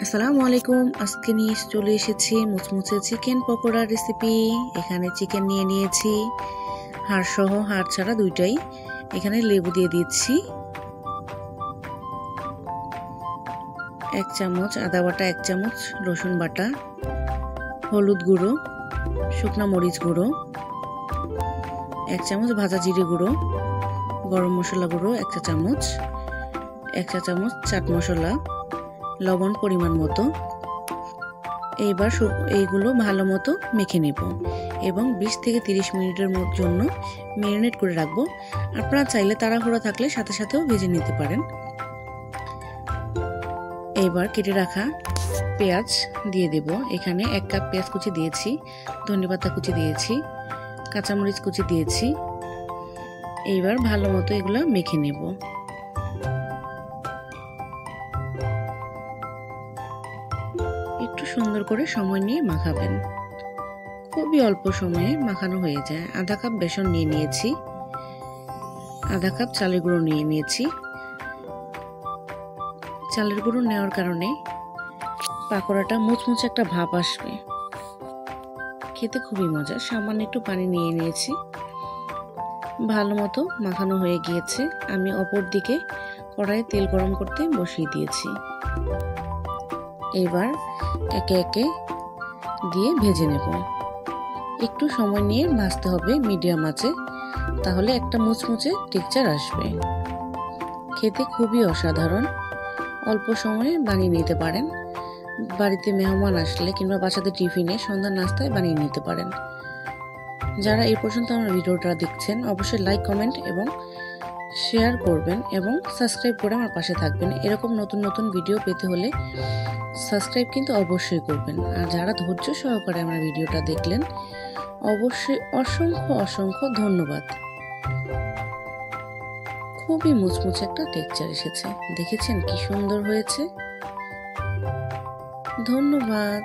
আসসালামু আলাইকুম। আজকে নিয়ে চলে এসেছি মুচমুচে চিকেন পকোড়া রেসিপি। এখানে চিকেন নিয়ে নিয়েছি, হাড় সহ হাড় ছাড়া দুইটাই। এখানে লেবু দিয়ে দিচ্ছি, 1 চামচ আদা বাটা, 1 চামচ রসুন বাটা, হলুদ গুঁড়ো, শুকনো মরিচ গুঁড়ো, 1 চামচ ভাজা জিরে গুঁড়ো, গরম মশলা গুঁড়ো 1 চা চামচ, 1 চা চামচ চাট মশলা, লবণ পরিমাণ মতো। এইবার এইগুলো ভালো মতো মেখে নেব এবং 20 থেকে 30 মিনিটের জন্য ম্যারিনেট করে রাখবো। আপনারা চাইলে তাড়াহুড়ো থাকলে সাথে সাথেও ভেজে নিতে পারেন। এইবার কেটে রাখা পেঁয়াজ দিয়ে দেব। এখানে 1 কাপ পেঁয়াজ কুচি দিয়েছি, ধনেপাতা কুচি দিয়েছি, কাঁচামরিচ কুচি দিয়েছি। এইবার ভালো মতো এগুলো মেখে নেব। একটু সুন্দর করে সময় নিয়ে মাখাবেন, খুবই অল্প সময়ে মাখানো হয়ে যায়। আধা কাপ বেসন নিয়ে নিয়েছি, আধা কাপ চালের গুঁড়ো নিয়ে নিয়েছি। চালের গুঁড়ো নেওয়ার কারণে পাকোড়াটা মুচমুচে একটা ভাব আসবে, খেতে খুবই মজা। সামান্য একটু পানি নিয়ে নিয়েছি। ভালো মতো মাখানো হয়ে গিয়েছে। আমি অপর দিকে কড়াইয়ে তেল গরম করতে বসিয়ে দিয়েছি। এবার একে একে দিয়ে ভেজে নেব। একটু সময় নিয়ে ভাজতে হবে মিডিয়াম আঁচে, তাহলে একটা মুচমুচে টেক্সচার আসবে। খেতে খুবই অসাধারণ। অল্প সময়ে বানিয়ে নিতে পারেন। বাড়িতে মেহমান আসলে কিংবা বাচ্চাদের টিফিনে, সন্ধ্যার নাস্তায় বানিয়ে নিতে পারেন। যারা এই পর্যন্ত আমার ভিডিওটা দেখছেন অবশ্যই লাইক, কমেন্ট এবং শেয়ার করবেন এবং সাবস্ক্রাইব করে আমার পাশে থাকবেন। এরকম নতুন নতুন ভিডিও পেতে হলে সাবস্ক্রাইব কিন্তু অবশ্যই করবেন। আর যারা ধৈর্য সহকারে আমার ভিডিওটা দেখলেন অবশ্যই অসংখ্য অসংখ্য ধন্যবাদ। খুবই মুচমুচে একটা টেক্সচার এসেছে, দেখেছেন কি সুন্দর হয়েছে। ধন্যবাদ।